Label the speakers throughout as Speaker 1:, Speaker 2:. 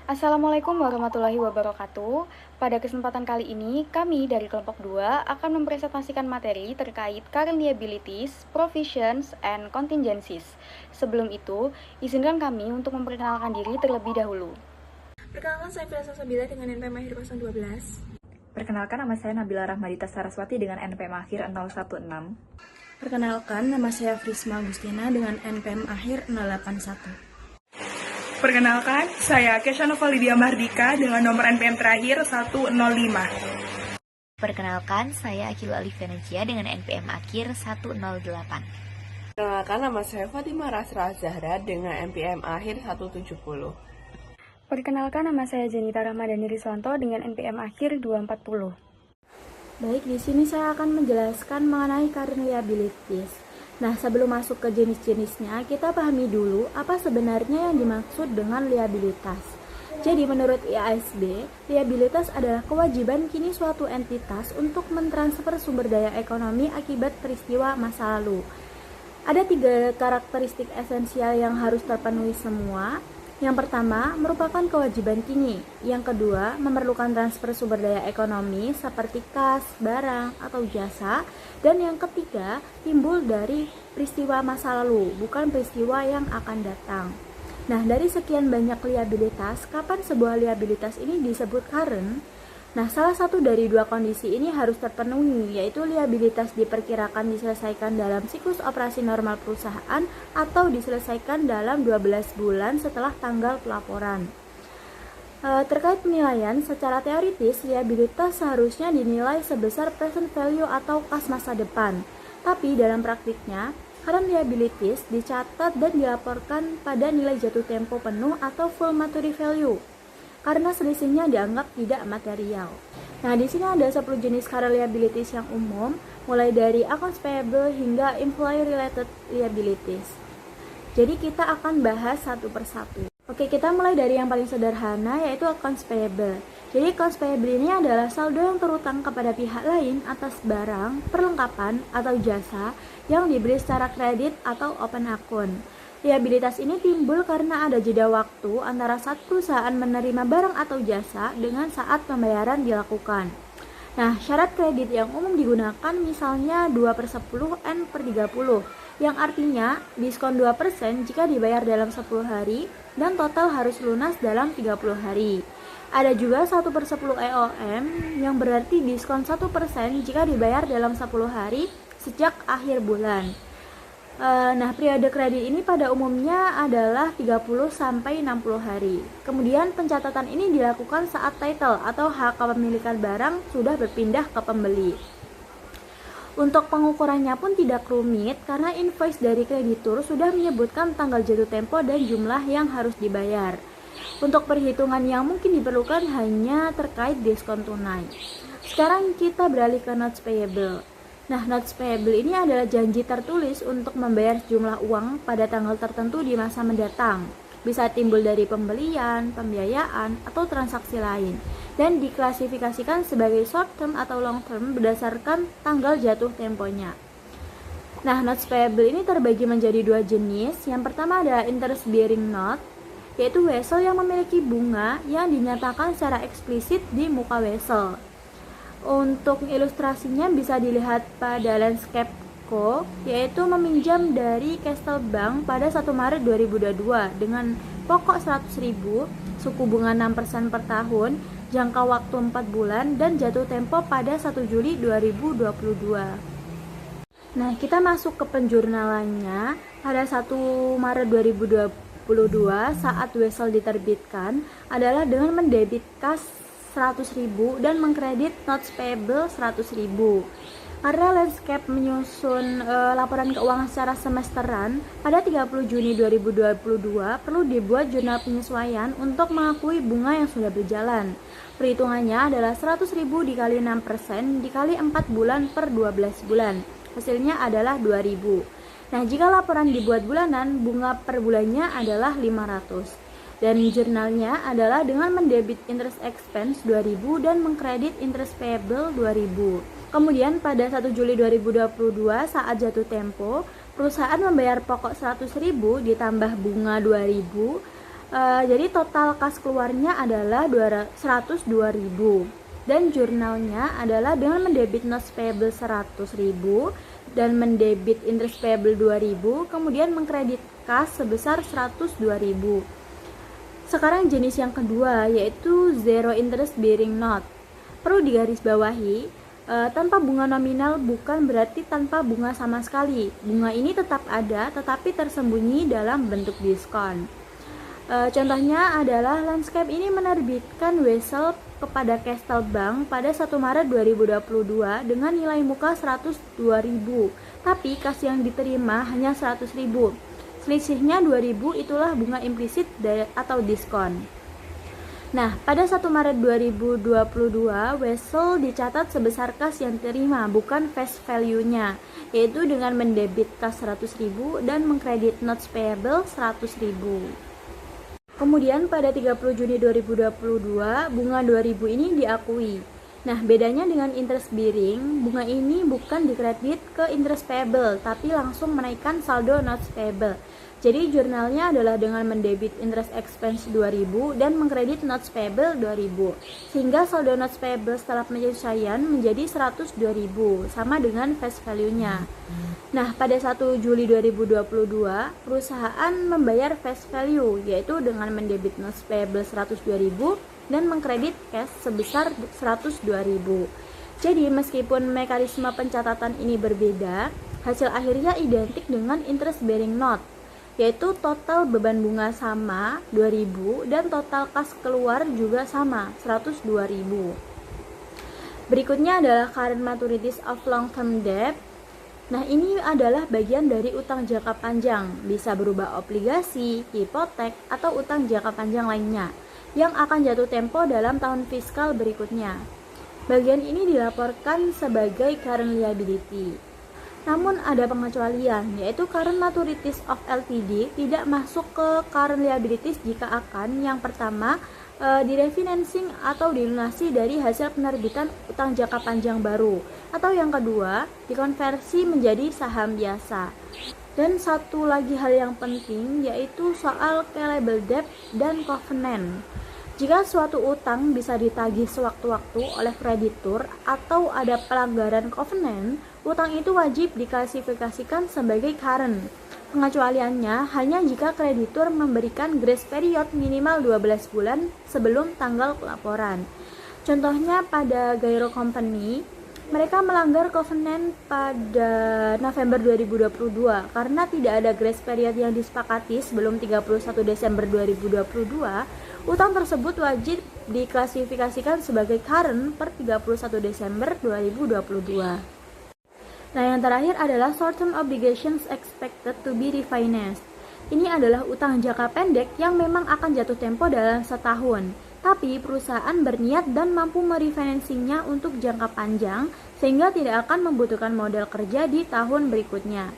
Speaker 1: Assalamualaikum warahmatullahi wabarakatuh. Pada kesempatan kali ini, kami dari kelompok 2 akan mempresentasikan materi terkait current liabilities, provisions, and contingencies. Sebelum itu, izinkan kami untuk memperkenalkan diri terlebih dahulu.
Speaker 2: Perkenalkan, saya Fira Salsabila dengan NPM akhir 012.
Speaker 3: Perkenalkan, nama saya Nabila Rahmadita Saraswati dengan NPM akhir 016.
Speaker 2: Perkenalkan, nama saya Frisma Agustina dengan NPM akhir 081.
Speaker 4: Perkenalkan, saya Kesha Nova Lydia Mardika dengan nomor NPM terakhir 105.
Speaker 5: Perkenalkan, saya Akilu Alif Venecia dengan NPM akhir 108.
Speaker 6: Perkenalkan, nama saya Fatimah Rasra Zahra dengan NPM akhir 170.
Speaker 1: Perkenalkan, nama saya Janita Ramadhani Riswanto dengan NPM akhir 240.
Speaker 7: Baik, di sini saya akan menjelaskan mengenai current liabilities. Nah, sebelum masuk ke jenis-jenisnya, kita pahami dulu apa sebenarnya yang dimaksud dengan liabilitas. Jadi, menurut IASB, liabilitas adalah kewajiban kini suatu entitas untuk mentransfer sumber daya ekonomi akibat peristiwa masa lalu. Ada 3 karakteristik esensial yang harus terpenuhi semua. Yang pertama, merupakan kewajiban kini. Yang kedua, memerlukan transfer sumber daya ekonomi seperti kas, barang, atau jasa. Dan yang ketiga, timbul dari peristiwa masa lalu, bukan peristiwa yang akan datang. Nah, dari sekian banyak liabilitas, kapan sebuah liabilitas ini disebut current? Nah, salah satu dari 2 kondisi ini harus terpenuhi, yaitu liabilitas diperkirakan diselesaikan dalam siklus operasi normal perusahaan atau diselesaikan dalam 12 bulan setelah tanggal pelaporan. Terkait penilaian, secara teoritis, liabilitas seharusnya dinilai sebesar present value atau kas masa depan. Tapi dalam praktiknya, current liabilities dicatat dan dilaporkan pada nilai jatuh tempo penuh atau full maturity value, karena selisihnya dianggap tidak material. Nah, di sini ada 10 jenis current liabilities yang umum, mulai dari accounts payable hingga employee related liabilities. Jadi kita akan bahas satu persatu. Oke, kita mulai dari yang paling sederhana, yaitu accounts payable. Jadi accounts payable ini adalah saldo yang terutang kepada pihak lain atas barang, perlengkapan, atau jasa yang dibeli secara kredit atau open account. Liabilitas ini timbul karena ada jeda waktu antara saat perusahaan menerima barang atau jasa dengan saat pembayaran dilakukan. Nah, syarat kredit yang umum digunakan misalnya 2/10 N/30, yang artinya diskon 2% jika dibayar dalam 10 hari dan total harus lunas dalam 30 hari. Ada juga 1/10 EOM yang berarti diskon 1% jika dibayar dalam 10 hari sejak akhir bulan. Nah, periode kredit ini pada umumnya adalah 30-60 hari. Kemudian pencatatan ini dilakukan saat title atau hak kepemilikan barang sudah berpindah ke pembeli. Untuk pengukurannya pun tidak rumit karena invoice dari kreditur sudah menyebutkan tanggal jatuh tempo dan jumlah yang harus dibayar. Untuk perhitungan yang mungkin diperlukan hanya terkait diskon tunai. Sekarang kita beralih ke notes payable. Nah, notes payable ini adalah janji tertulis untuk membayar sejumlah uang pada tanggal tertentu di masa mendatang. Bisa timbul dari pembelian, pembiayaan, atau transaksi lain, dan diklasifikasikan sebagai short term atau long term berdasarkan tanggal jatuh temponya. Nah, notes payable ini terbagi menjadi 2 jenis. Yang pertama adalah interest bearing note, yaitu wesel yang memiliki bunga yang dinyatakan secara eksplisit di muka wesel. Untuk ilustrasinya bisa dilihat pada landscape co, yaitu meminjam dari Castle Bank pada 1 Maret 2022 dengan pokok 100.000, suku bunga 6% per tahun, jangka waktu 4 bulan, dan jatuh tempo pada 1 Juli 2022. Nah, kita masuk ke penjurnalannya. Pada 1 Maret 2022 saat wesel diterbitkan adalah dengan mendebit kas 100.000 dan mengkredit notes payable 100.000. Karena landscape menyusun laporan keuangan secara semesteran, pada 30 Juni 2022 perlu dibuat jurnal penyesuaian untuk mengakui bunga yang sudah berjalan. Perhitungannya adalah 100.000 dikali 6% dikali 4 bulan per 12 bulan. Hasilnya adalah 2.000. Nah, jika laporan dibuat bulanan, bunga per bulannya adalah 500. Dan jurnalnya adalah dengan mendebit interest expense 2.000 dan mengkredit interest payable 2.000. Kemudian pada 1 Juli 2022 saat jatuh tempo, perusahaan membayar pokok 100.000 ditambah bunga 2.000 Jadi total kas keluarnya adalah 102.000 dan jurnalnya adalah dengan mendebit notes payable 100.000 dan mendebit interest payable 2.000, kemudian mengkredit kas sebesar 102.000. Sekarang jenis yang kedua yaitu zero interest bearing note. Perlu digarisbawahi, tanpa bunga nominal bukan berarti tanpa bunga sama sekali. Bunga ini tetap ada tetapi tersembunyi dalam bentuk diskon. Contohnya adalah Landscape ini menerbitkan wesel kepada Castle Bank pada 1 Maret 2022 dengan nilai muka 102.000, tapi kas yang diterima hanya 100.000. Selisihnya 2.000 itulah bunga implisit atau diskon. Nah, pada 1 Maret 2022, wesel dicatat sebesar kas yang diterima, bukan face value-nya, yaitu dengan mendebit kas 100.000 dan mengkredit notes payable 100.000. Kemudian pada 30 Juni 2022, bunga 2.000 ini diakui. Nah, bedanya dengan interest bearing, bunga ini bukan dikredit ke interest payable, tapi langsung menaikkan saldo notes payable. Jadi jurnalnya adalah dengan mendebit interest expense 2.000 dan mengkredit notes payable 2.000. Sehingga saldo notes payable setelah penyelesaian menjadi 102.000, sama dengan face value-nya. Nah, pada 1 Juli 2022, perusahaan membayar face value, yaitu dengan mendebit notes payable 102.000 dan mengkredit cash sebesar 102.000. Jadi, meskipun mekanisme pencatatan ini berbeda, hasil akhirnya identik dengan interest bearing note, yaitu total beban bunga sama 2.000 dan total kas keluar juga sama 102.000. Berikutnya adalah current maturities of long term debt. Nah, ini adalah bagian dari utang jangka panjang, bisa berupa obligasi, hipotek, atau utang jangka panjang lainnya yang akan jatuh tempo dalam tahun fiskal berikutnya. Bagian ini dilaporkan sebagai current liability. Namun ada pengecualian, yaitu current maturities of LTD tidak masuk ke current liabilities jika akan yang pertama direfinancing atau dilunasi dari hasil penerbitan utang jangka panjang baru, atau yang kedua dikonversi menjadi saham biasa. Dan satu lagi hal yang penting yaitu soal callable debt dan covenant. Jika suatu utang bisa ditagih sewaktu-waktu oleh kreditur atau ada pelanggaran covenant, utang itu wajib diklasifikasikan sebagai current. Pengecualiannya hanya jika kreditur memberikan grace period minimal 12 bulan sebelum tanggal pelaporan. Contohnya pada Gairo Company, mereka melanggar covenant pada November 2022 karena tidak ada grace period yang disepakati sebelum 31 Desember 2022. Utang tersebut wajib diklasifikasikan sebagai current per 31 Desember 2022. Nah, yang terakhir adalah short-term obligations expected to be refinanced. Ini adalah utang jangka pendek yang memang akan jatuh tempo dalam setahun, tapi perusahaan berniat dan mampu merefinancingnya untuk jangka panjang sehingga tidak akan membutuhkan modal kerja di tahun berikutnya.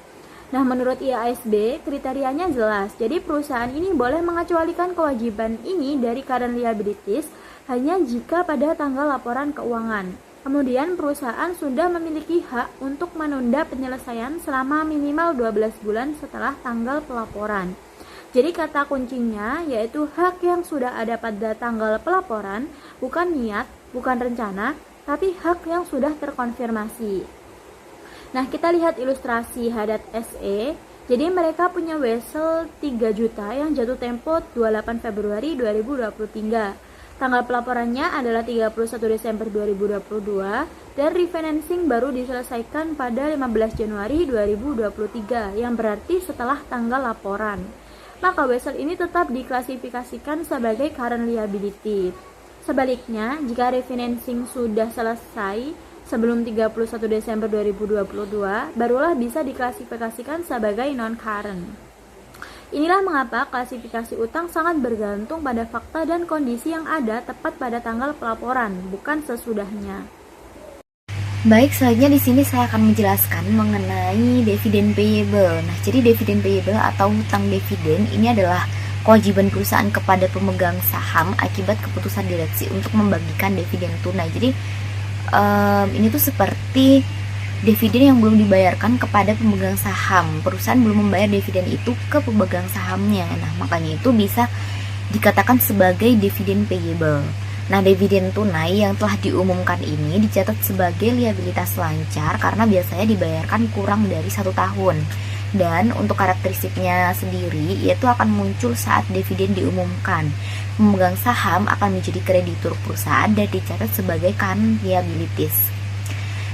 Speaker 7: Nah, menurut IASB, kriterianya jelas. Jadi perusahaan ini boleh mengecualikan kewajiban ini dari current liabilities hanya jika pada tanggal laporan keuangan. Kemudian perusahaan sudah memiliki hak untuk menunda penyelesaian selama minimal 12 bulan setelah tanggal pelaporan. Jadi kata kuncinya yaitu hak yang sudah ada pada tanggal pelaporan, bukan niat, bukan rencana, tapi hak yang sudah terkonfirmasi. Nah, kita lihat ilustrasi Hadat SE. Jadi mereka punya wesel 3 juta yang jatuh tempo 28 Februari 2023. Tanggal pelaporannya adalah 31 Desember 2022 dan refinancing baru diselesaikan pada 15 Januari 2023 yang berarti setelah tanggal laporan. Maka wesel ini tetap diklasifikasikan sebagai current liability. Sebaliknya, jika refinancing sudah selesai sebelum 31 Desember 2022, barulah bisa diklasifikasikan sebagai non-current. Inilah mengapa klasifikasi utang sangat bergantung pada fakta dan kondisi yang ada tepat pada tanggal pelaporan, bukan sesudahnya.
Speaker 5: Baik, selanjutnya di sini saya akan menjelaskan mengenai dividen payable. Nah, jadi dividen payable atau hutang dividen ini adalah kewajiban perusahaan kepada pemegang saham akibat keputusan direksi untuk membagikan dividen tunai. Jadi ini tuh seperti dividen yang belum dibayarkan kepada pemegang saham. Perusahaan belum membayar dividen itu ke pemegang sahamnya. Nah, makanya itu bisa dikatakan sebagai dividen payable. Nah, dividen tunai yang telah diumumkan ini dicatat sebagai liabilitas lancar karena biasanya dibayarkan kurang dari 1 tahun. Dan untuk karakteristiknya sendiri, yaitu akan muncul saat dividen diumumkan. Pemegang saham akan menjadi kreditur perusahaan dan dicatat sebagai current liabilities.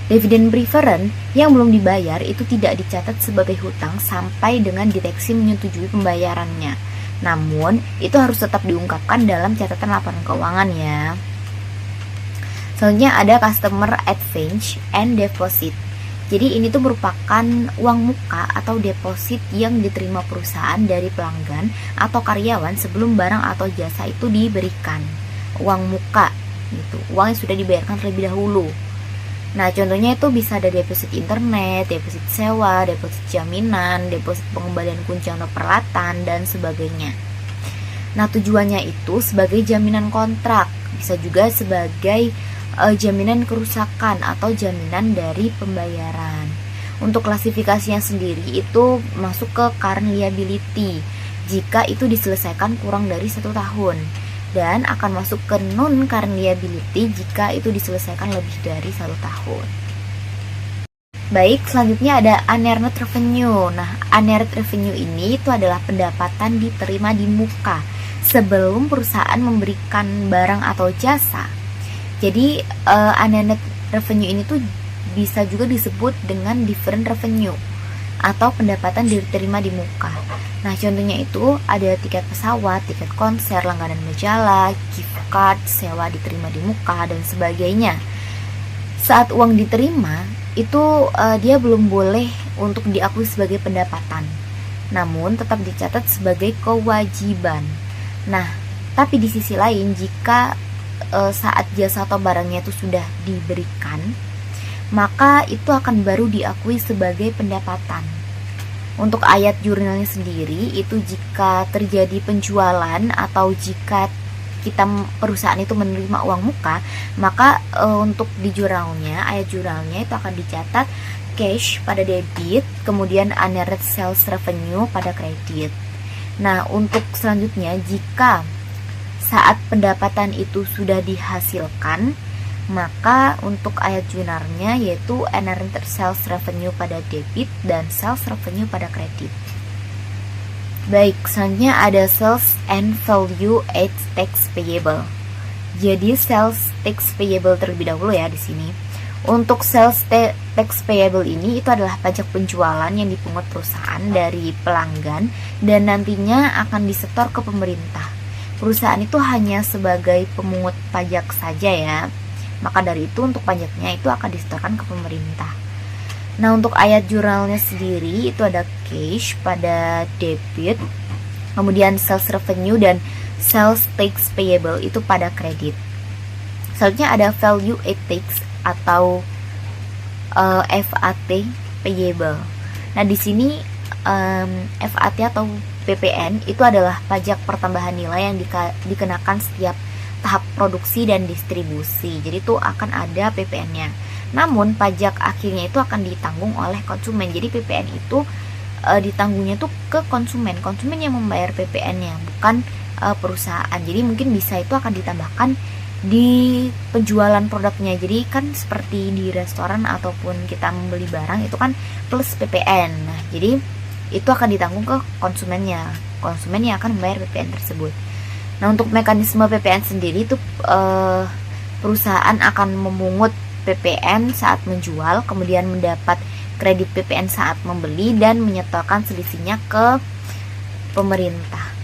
Speaker 5: Dividen preference yang belum dibayar itu tidak dicatat sebagai hutang sampai dengan deteksi menyetujui pembayarannya. Namun, itu harus tetap diungkapkan dalam catatan laporan keuangan ya. Selanjutnya ada customer advance and deposit. Jadi ini tuh merupakan uang muka atau deposit yang diterima perusahaan dari pelanggan atau karyawan sebelum barang atau jasa itu diberikan. Uang muka gitu, uang yang sudah dibayarkan terlebih dahulu. Nah, contohnya itu bisa ada deposit internet, deposit sewa, deposit jaminan, deposit pengembalian kunci atau peralatan, dan sebagainya. Nah, tujuannya itu sebagai jaminan kontrak, bisa juga sebagai jaminan kerusakan atau jaminan dari pembayaran. Untuk klasifikasinya sendiri itu masuk ke current liability jika itu diselesaikan kurang dari 1 tahun. Dan akan masuk ke non-current liability jika itu diselesaikan lebih dari 1 tahun. Baik, selanjutnya ada unearned revenue. Nah, unearned revenue ini itu adalah pendapatan diterima di muka sebelum perusahaan memberikan barang atau jasa. Jadi, unearned revenue ini tuh bisa juga disebut dengan different revenue atau pendapatan diterima di muka. Nah, contohnya itu ada tiket pesawat, tiket konser, langganan majalah, gift card, sewa diterima di muka, dan sebagainya. Saat uang diterima, itu dia belum boleh untuk diakui sebagai pendapatan, namun tetap dicatat sebagai kewajiban. Nah, tapi di sisi lain, jika saat jasa atau barangnya itu sudah diberikan, maka itu akan baru diakui sebagai pendapatan. Untuk ayat jurnalnya sendiri itu jika terjadi penjualan atau jika perusahaan itu menerima uang muka, maka untuk di jurnalnya, ayat jurnalnya itu akan dicatat cash pada debit, kemudian unearned sales revenue pada kredit. Nah, untuk selanjutnya jika saat pendapatan itu sudah dihasilkan, maka untuk ayat jurnalnya yaitu unearned sales revenue pada debit dan sales revenue pada kredit. Baik, selanjutnya ada sales and value add tax payable. Jadi sales tax payable terlebih dahulu ya di sini. Untuk sales tax payable ini itu adalah pajak penjualan yang dipungut perusahaan dari pelanggan dan nantinya akan disetor ke pemerintah. Perusahaan itu hanya sebagai pemungut pajak saja ya. Maka dari itu untuk pajaknya itu akan disetorkan ke pemerintah. Nah, untuk ayat jurnalnya sendiri itu ada cash pada debit, kemudian sales revenue dan sales tax payable itu pada kredit. Selanjutnya ada value add tax atau VAT payable. Nah, di sini VAT atau PPN itu adalah pajak pertambahan nilai yang dikenakan setiap tahap produksi dan distribusi. Jadi itu akan ada PPN-nya. Namun pajak akhirnya itu akan ditanggung oleh konsumen. Jadi PPN itu ditanggungnya tuh ke konsumen. Konsumen yang membayar PPN-nya, bukan perusahaan. Jadi mungkin bisa itu akan ditambahkan di penjualan produknya. Jadi kan seperti di restoran ataupun kita membeli barang itu kan plus PPN. Nah, jadi itu akan ditanggung ke konsumennya. Konsumen yang akan membayar PPN tersebut. Nah, untuk mekanisme PPN sendiri itu perusahaan akan memungut PPN saat menjual, kemudian mendapat kredit PPN saat membeli dan menyetorkan selisihnya ke pemerintah.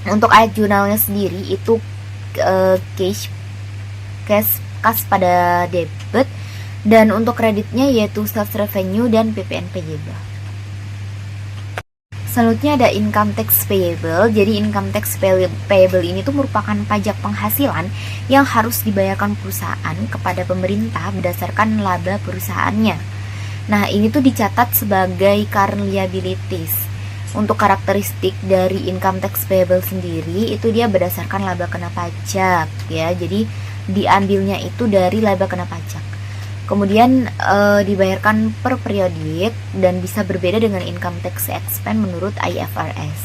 Speaker 5: Untuk ayat jurnalnya sendiri itu cash pada debit, dan untuk kreditnya yaitu sales revenue dan PPN payable. Selanjutnya ada income tax payable. Jadi income tax payable ini tuh merupakan pajak penghasilan yang harus dibayarkan perusahaan kepada pemerintah berdasarkan laba perusahaannya. Nah, ini tuh dicatat sebagai current liabilities. Untuk karakteristik dari income tax payable sendiri itu dia berdasarkan laba kena pajak ya. Jadi diambilnya itu dari laba kena pajak. Kemudian dibayarkan per periodik dan bisa berbeda dengan income tax expense menurut IFRS.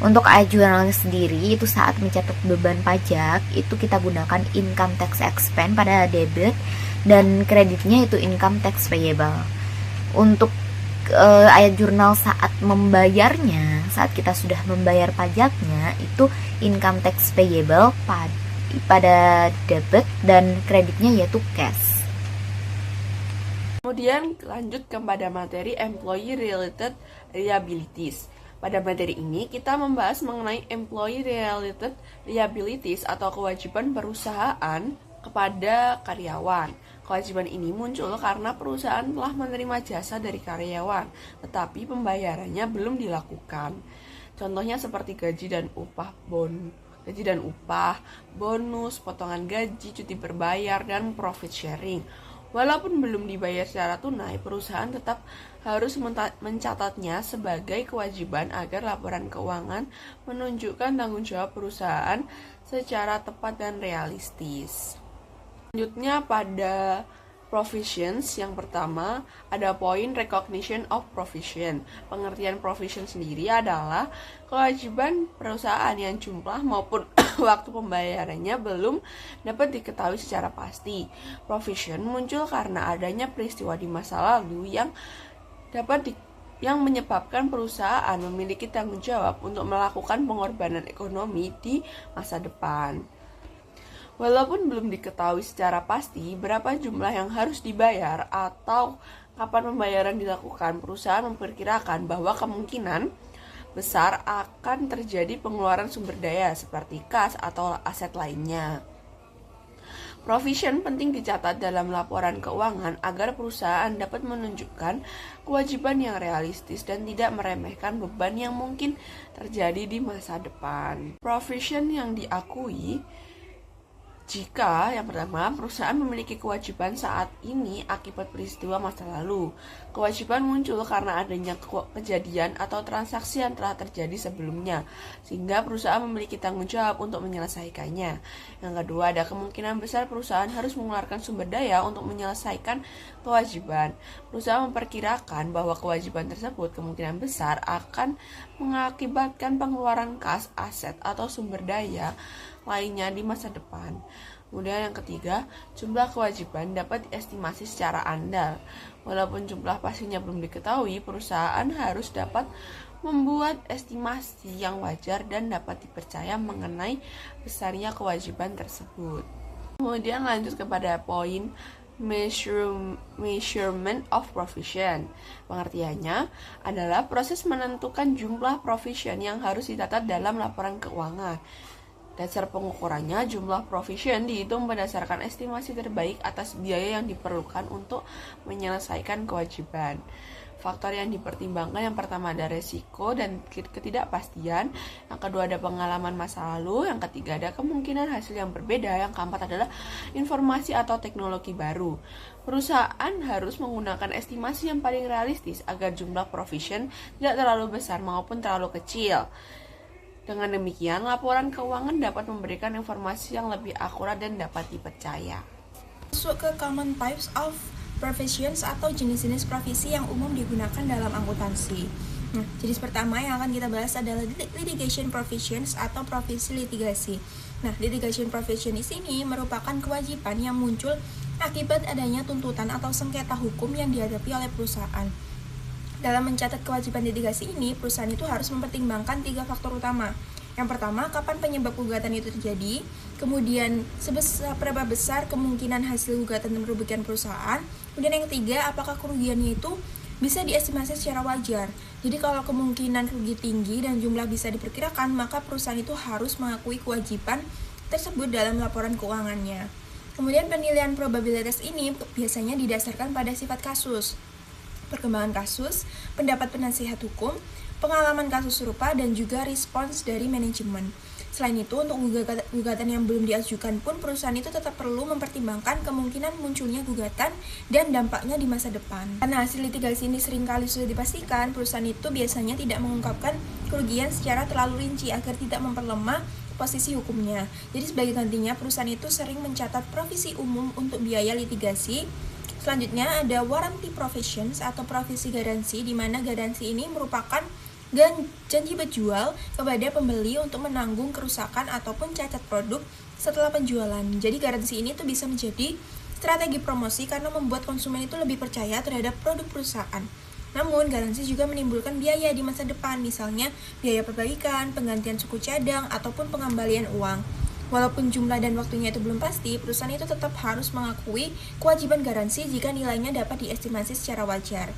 Speaker 5: Untuk ayat jurnalnya sendiri itu saat mencatat beban pajak itu kita gunakan income tax expense pada debit dan kreditnya itu income tax payable. Untuk ayat jurnal saat membayarnya, saat kita sudah membayar pajaknya itu income tax payable pada debit dan kreditnya yaitu cash.
Speaker 6: Kemudian lanjut kepada materi employee related liabilities. Pada materi ini kita membahas mengenai employee related liabilities atau kewajiban perusahaan kepada karyawan. Kewajiban ini muncul karena perusahaan telah menerima jasa dari karyawan, tetapi pembayarannya belum dilakukan. Contohnya seperti gaji dan upah, bonus, potongan gaji, cuti berbayar, dan profit sharing. Walaupun belum dibayar secara tunai, perusahaan tetap harus mencatatnya sebagai kewajiban agar laporan keuangan menunjukkan tanggung jawab perusahaan secara tepat dan realistis. Selanjutnya pada provisions, yang pertama ada poin recognition of provision. Pengertian provision sendiri adalah kewajiban perusahaan yang jumlah maupun waktu pembayarannya belum dapat diketahui secara pasti. Provision muncul karena adanya peristiwa di masa lalu yang menyebabkan perusahaan memiliki tanggung jawab untuk melakukan pengorbanan ekonomi di masa depan. Walaupun belum diketahui secara pasti berapa jumlah yang harus dibayar atau kapan pembayaran dilakukan, perusahaan memperkirakan bahwa kemungkinan besar akan terjadi pengeluaran sumber daya seperti kas atau aset lainnya. Provision penting dicatat dalam laporan keuangan agar perusahaan dapat menunjukkan kewajiban yang realistis dan tidak meremehkan beban yang mungkin terjadi di masa depan. Provision yang diakui jika yang pertama perusahaan memiliki kewajiban saat ini akibat peristiwa masa lalu. Kewajiban muncul karena adanya kejadian atau transaksi yang telah terjadi sebelumnya, sehingga perusahaan memiliki tanggung jawab untuk menyelesaikannya. Yang kedua, ada kemungkinan besar perusahaan harus mengeluarkan sumber daya untuk menyelesaikan kewajiban. Perusahaan memperkirakan bahwa kewajiban tersebut kemungkinan besar akan mengakibatkan pengeluaran kas, aset, atau sumber daya lainnya di masa depan. Kemudian yang ketiga, jumlah kewajiban dapat diestimasi secara andal. Walaupun jumlah pastinya belum diketahui, perusahaan harus dapat membuat estimasi yang wajar dan dapat dipercaya mengenai besarnya kewajiban tersebut. Kemudian lanjut kepada poin measurement of provision. Pengertiannya adalah proses menentukan jumlah provision yang harus dicatat dalam laporan keuangan. Dasar pengukurannya, jumlah provision dihitung berdasarkan estimasi terbaik atas biaya yang diperlukan untuk menyelesaikan kewajiban. Faktor yang dipertimbangkan yang pertama ada resiko dan ketidakpastian, yang kedua ada pengalaman masa lalu, yang ketiga ada kemungkinan hasil yang berbeda, yang keempat adalah informasi atau teknologi baru. Perusahaan harus menggunakan estimasi yang paling realistis agar jumlah provision tidak terlalu besar maupun terlalu kecil. Dengan demikian, laporan keuangan dapat memberikan informasi yang lebih akurat dan dapat dipercaya.
Speaker 2: Masuk ke common types of provisions atau jenis-jenis provisi yang umum digunakan dalam akuntansi. Jenis pertama yang akan kita bahas adalah litigation provisions atau provisi litigasi. Litigation provision di sini merupakan kewajiban yang muncul akibat adanya tuntutan atau sengketa hukum yang dihadapi oleh perusahaan. Dalam mencatat kewajiban litigasi ini, perusahaan itu harus mempertimbangkan 3 faktor utama. Yang pertama, kapan penyebab gugatan itu terjadi, kemudian seberapa besar kemungkinan hasil gugatan merugikan perusahaan, kemudian yang ketiga, apakah kerugiannya itu bisa diestimasi secara wajar. Jadi kalau kemungkinan rugi tinggi dan jumlah bisa diperkirakan, maka perusahaan itu harus mengakui kewajiban tersebut dalam laporan keuangannya. Kemudian penilaian probabilitas ini biasanya didasarkan pada sifat kasus, perkembangan kasus, pendapat penasihat hukum, pengalaman kasus serupa, dan juga respons dari manajemen. Selain itu, untuk gugatan yang belum diajukan pun, perusahaan itu tetap perlu mempertimbangkan kemungkinan munculnya gugatan dan dampaknya di masa depan. Karena hasil litigasi ini seringkali sudah dipastikan, perusahaan itu biasanya tidak mengungkapkan kerugian secara terlalu rinci agar tidak memperlemah posisi hukumnya. Jadi sebagai gantinya, perusahaan itu sering mencatat provisi umum untuk biaya litigasi. Selanjutnya ada warranty provisions atau provisi garansi, di mana garansi ini merupakan dan janji berjual kepada pembeli untuk menanggung kerusakan ataupun cacat produk setelah penjualan. Jadi garansi ini tuh bisa menjadi strategi promosi karena membuat konsumen itu lebih percaya terhadap produk perusahaan. Namun, garansi juga menimbulkan biaya di masa depan, misalnya biaya perbaikan, penggantian suku cadang, ataupun pengembalian uang. Walaupun jumlah dan waktunya itu belum pasti, perusahaan itu tetap harus mengakui kewajiban garansi jika nilainya dapat diestimasi secara wajar.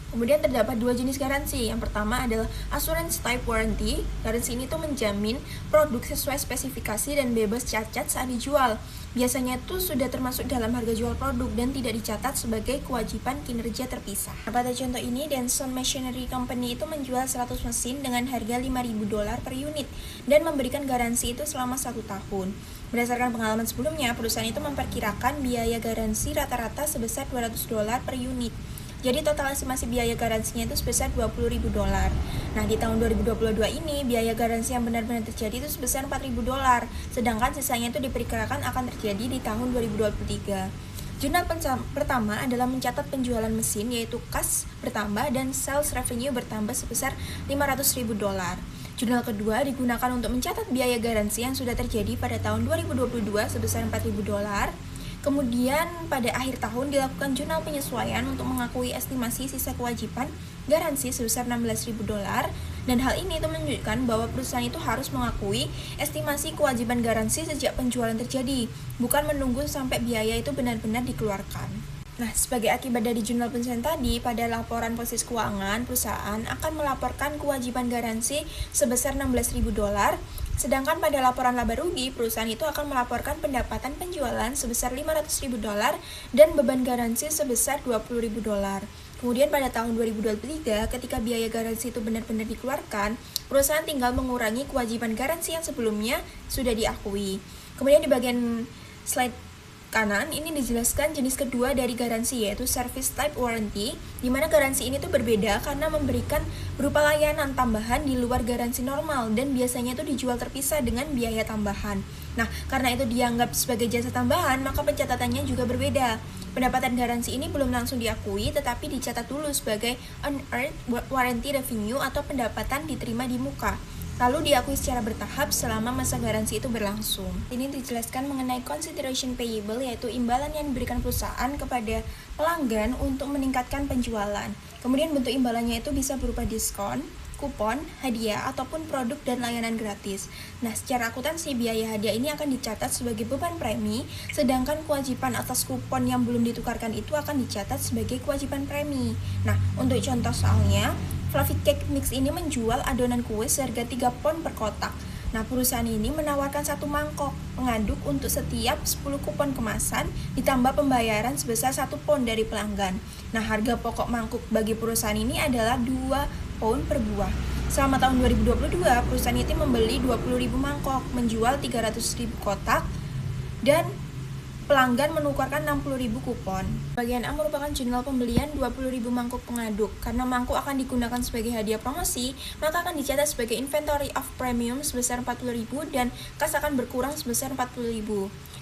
Speaker 2: Kemudian terdapat dua jenis garansi. Yang pertama adalah assurance type warranty. Garansi ini tuh menjamin produk sesuai spesifikasi dan bebas cacat saat dijual. Biasanya itu sudah termasuk dalam harga jual produk dan tidak dicatat sebagai kewajiban kinerja terpisah. Nah, pada contoh ini, Denson Machinery Company itu menjual 100 mesin dengan harga $5.000 per unit dan memberikan garansi itu selama 1 tahun. Berdasarkan pengalaman sebelumnya, perusahaan itu memperkirakan biaya garansi rata-rata sebesar $200 per unit. Jadi total estimasi biaya garansinya itu sebesar $20.000. Nah, di tahun 2022 ini biaya garansi yang benar-benar terjadi itu sebesar $4.000, sedangkan sisanya itu diperkirakan akan terjadi di tahun 2023. Jurnal pertama adalah mencatat penjualan mesin, yaitu kas bertambah dan sales revenue bertambah sebesar $500.000. Jurnal kedua digunakan untuk mencatat biaya garansi yang sudah terjadi pada tahun 2022 sebesar $4.000. Kemudian pada akhir tahun dilakukan jurnal penyesuaian untuk mengakui estimasi sisa kewajiban garansi sebesar $16.000, dan hal ini itu menunjukkan bahwa perusahaan itu harus mengakui estimasi kewajiban garansi sejak penjualan terjadi, bukan menunggu sampai biaya itu benar-benar dikeluarkan. Nah, sebagai akibat dari jurnal penyesuaian tadi, pada laporan posisi keuangan, perusahaan akan melaporkan kewajiban garansi sebesar $16.000, sedangkan pada laporan laba rugi, perusahaan itu akan melaporkan pendapatan penjualan sebesar $500.000 dan beban garansi sebesar $20.000. Kemudian pada tahun 2023, ketika biaya garansi itu benar-benar dikeluarkan, perusahaan tinggal mengurangi kewajiban garansi yang sebelumnya sudah diakui. Kemudian di bagian slide kanan ini dijelaskan jenis kedua dari garansi, yaitu service type warranty, di mana garansi ini tuh berbeda karena memberikan berupa layanan tambahan di luar garansi normal dan biasanya itu dijual terpisah dengan biaya tambahan. Nah, karena itu dianggap sebagai jasa tambahan, maka pencatatannya juga berbeda. Pendapatan garansi ini belum langsung diakui, tetapi dicatat dulu sebagai unearned warranty revenue atau pendapatan diterima di muka, lalu diakui secara bertahap selama masa garansi itu berlangsung. Ini dijelaskan mengenai consideration payable, yaitu imbalan yang diberikan perusahaan kepada pelanggan untuk meningkatkan penjualan. Kemudian bentuk imbalannya itu bisa berupa diskon, kupon, hadiah, ataupun produk dan layanan gratis. Nah, secara akuntansi biaya hadiah ini akan dicatat sebagai beban premi, sedangkan kewajiban atas kupon yang belum ditukarkan itu akan dicatat sebagai kewajiban premi. Nah, untuk contoh soalnya, Fluffy Cake Mix ini menjual adonan kue seharga 3 pon per kotak. Nah, perusahaan ini menawarkan 1 mangkok pengaduk untuk setiap 10 kupon kemasan, ditambah pembayaran sebesar 1 pon dari pelanggan. Nah, harga pokok mangkuk bagi perusahaan ini adalah 2 pound per buah. Selama tahun 2022, perusahaan itu membeli 20.000 mangkok, menjual 300.000 kotak, dan pelanggan menukarkan 60.000 kupon. Bagian A merupakan jurnal pembelian 20.000 mangkuk pengaduk. Karena mangkuk akan digunakan sebagai hadiah promosi, maka akan dicatat sebagai inventory of premium sebesar 40.000 dan kas akan berkurang sebesar 40.000.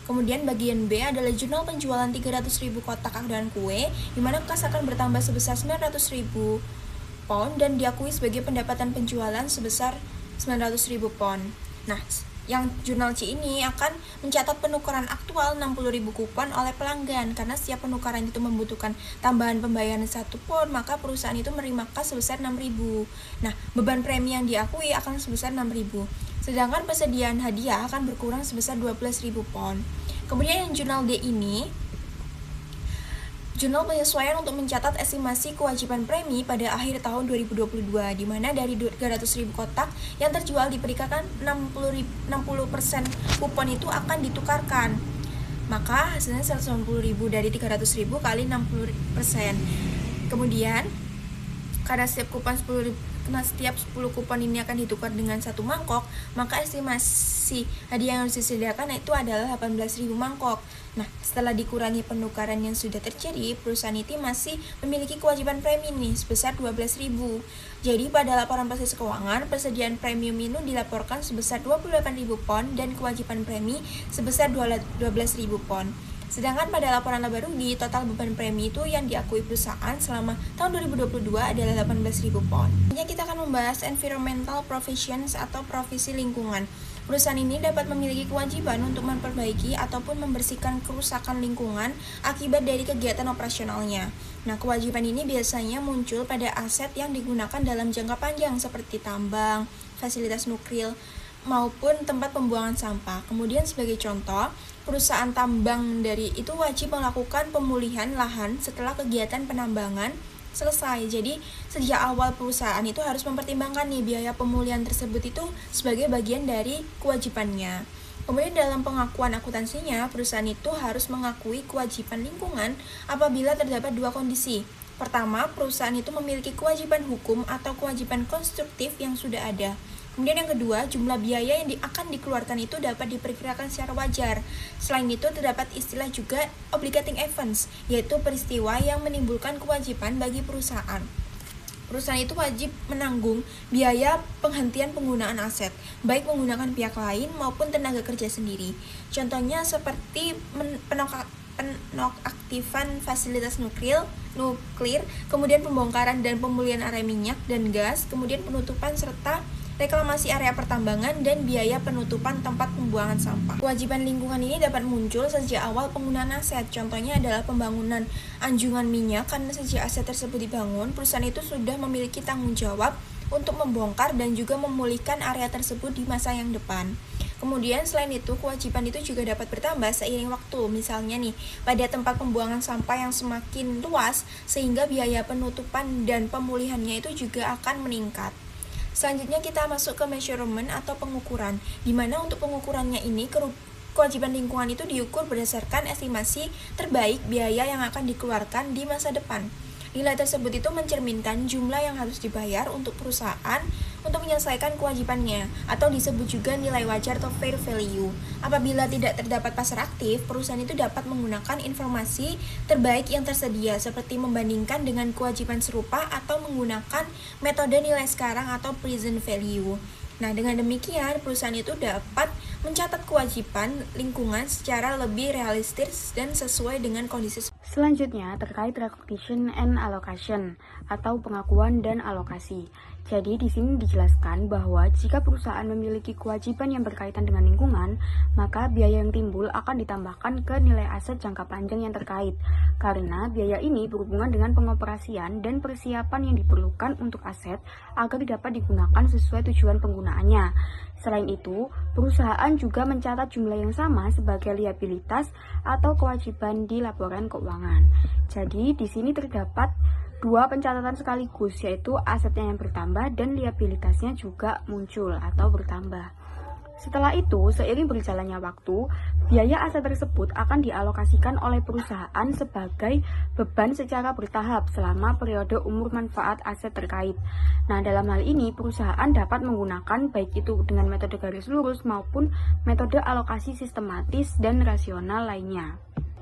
Speaker 2: Kemudian bagian B adalah jurnal penjualan 300.000 kotak adonan kue, di mana kas akan bertambah sebesar 900.000 pound dan diakui sebagai pendapatan penjualan sebesar 900.000 pound. Nah, yang jurnal C ini akan mencatat penukaran aktual 60.000 kupon oleh pelanggan. Karena setiap penukaran itu membutuhkan tambahan pembayaran 1 pon, maka perusahaan itu menerima kas sebesar 6.000. Nah, beban premi yang diakui akan sebesar 6.000. Sedangkan persediaan hadiah akan berkurang sebesar 12.000 pon. Kemudian yang jurnal D ini, jurnal penyesuaian untuk mencatat estimasi kewajiban premi pada akhir tahun 2022, di mana dari 300.000 kotak yang terjual diperkirakan 60% kupon itu akan ditukarkan. Maka hasilnya 190.000 dari 300.000 kali 60%. Kemudian karena setiap 10 kupon ini akan ditukar dengan 1 mangkok, maka estimasi hadiah yang harus disediakan itu adalah 18.000 mangkok. Nah, setelah dikurangi penukaran yang sudah terjadi, perusahaan itu masih memiliki kewajiban premi nih sebesar 12.000. Jadi pada laporan posisi keuangan, persediaan premium ini dilaporkan sebesar 28.000 pon dan kewajiban premi sebesar 12.000 pon. Sedangkan pada laporan laba rugi, total beban premi itu yang diakui perusahaan selama tahun 2022 adalah 18.000 pound. Selanjutnya kita akan membahas environmental provisions atau provisi lingkungan. Perusahaan ini dapat memiliki kewajiban untuk memperbaiki ataupun membersihkan kerusakan lingkungan akibat dari kegiatan operasionalnya. Nah, kewajiban ini biasanya muncul pada aset yang digunakan dalam jangka panjang seperti tambang, fasilitas nuklir, maupun tempat pembuangan sampah. Kemudian sebagai contoh, perusahaan tambang dari itu wajib melakukan pemulihan lahan setelah kegiatan penambangan selesai. Jadi sejak awal perusahaan itu harus mempertimbangkan nih biaya pemulihan tersebut itu sebagai bagian dari kewajibannya. Kemudian dalam pengakuan akuntansinya, perusahaan itu harus mengakui kewajiban lingkungan apabila terdapat dua kondisi. Pertama, perusahaan itu memiliki kewajiban hukum atau kewajiban konstruktif yang sudah ada. Kemudian yang kedua, jumlah biaya yang akan dikeluarkan itu dapat diperkirakan secara wajar. Selain itu, terdapat istilah juga obligating events, yaitu peristiwa yang menimbulkan kewajiban bagi perusahaan. Perusahaan itu wajib menanggung biaya penghentian penggunaan aset, baik menggunakan pihak lain maupun tenaga kerja sendiri. Contohnya seperti penonaktifan fasilitas nuklir, kemudian pembongkaran dan pemulihan area minyak dan gas, kemudian penutupan serta reklamasi area pertambangan, dan biaya penutupan tempat pembuangan sampah. Kewajiban lingkungan ini dapat muncul sejak awal penggunaan aset. Contohnya adalah pembangunan anjungan minyak, karena sejak aset tersebut dibangun, perusahaan itu sudah memiliki tanggung jawab untuk membongkar dan juga memulihkan area tersebut di masa yang depan. Kemudian selain itu, kewajiban itu juga dapat bertambah seiring waktu. Misalnya nih, pada tempat pembuangan sampah yang semakin luas, sehingga biaya penutupan dan pemulihannya itu juga akan meningkat. Selanjutnya kita masuk ke measurement atau pengukuran, di mana untuk pengukurannya ini kewajiban lingkungan itu diukur berdasarkan estimasi terbaik biaya yang akan dikeluarkan di masa depan. Nilai tersebut itu mencerminkan jumlah yang harus dibayar untuk perusahaan untuk menyelesaikan kewajibannya, atau disebut juga nilai wajar atau fair value. Apabila tidak terdapat pasar aktif, perusahaan itu dapat menggunakan informasi terbaik yang tersedia, seperti membandingkan dengan kewajiban serupa atau menggunakan metode nilai sekarang atau present value. Nah, dengan demikian, perusahaan itu dapat mencatat kewajiban lingkungan secara lebih realistis dan sesuai dengan kondisi.
Speaker 1: Selanjutnya, terkait recognition and allocation atau pengakuan dan alokasi. Jadi, di sini dijelaskan bahwa jika perusahaan memiliki kewajiban yang berkaitan dengan lingkungan, maka biaya yang timbul akan ditambahkan ke nilai aset jangka panjang yang terkait. Karena biaya ini berhubungan dengan pengoperasian dan persiapan yang diperlukan untuk aset agar dapat digunakan sesuai tujuan penggunaannya. Selain itu, perusahaan juga mencatat jumlah yang sama sebagai liabilitas atau kewajiban di laporan keuangan. Jadi, di sini terdapat dua pencatatan sekaligus, yaitu asetnya yang bertambah dan liabilitasnya juga muncul atau bertambah. Setelah itu, seiring berjalannya waktu, biaya aset tersebut akan dialokasikan oleh perusahaan sebagai beban secara bertahap selama periode umur manfaat aset terkait. Nah, dalam hal ini, perusahaan dapat menggunakan baik itu dengan metode garis lurus maupun metode alokasi sistematis dan rasional lainnya.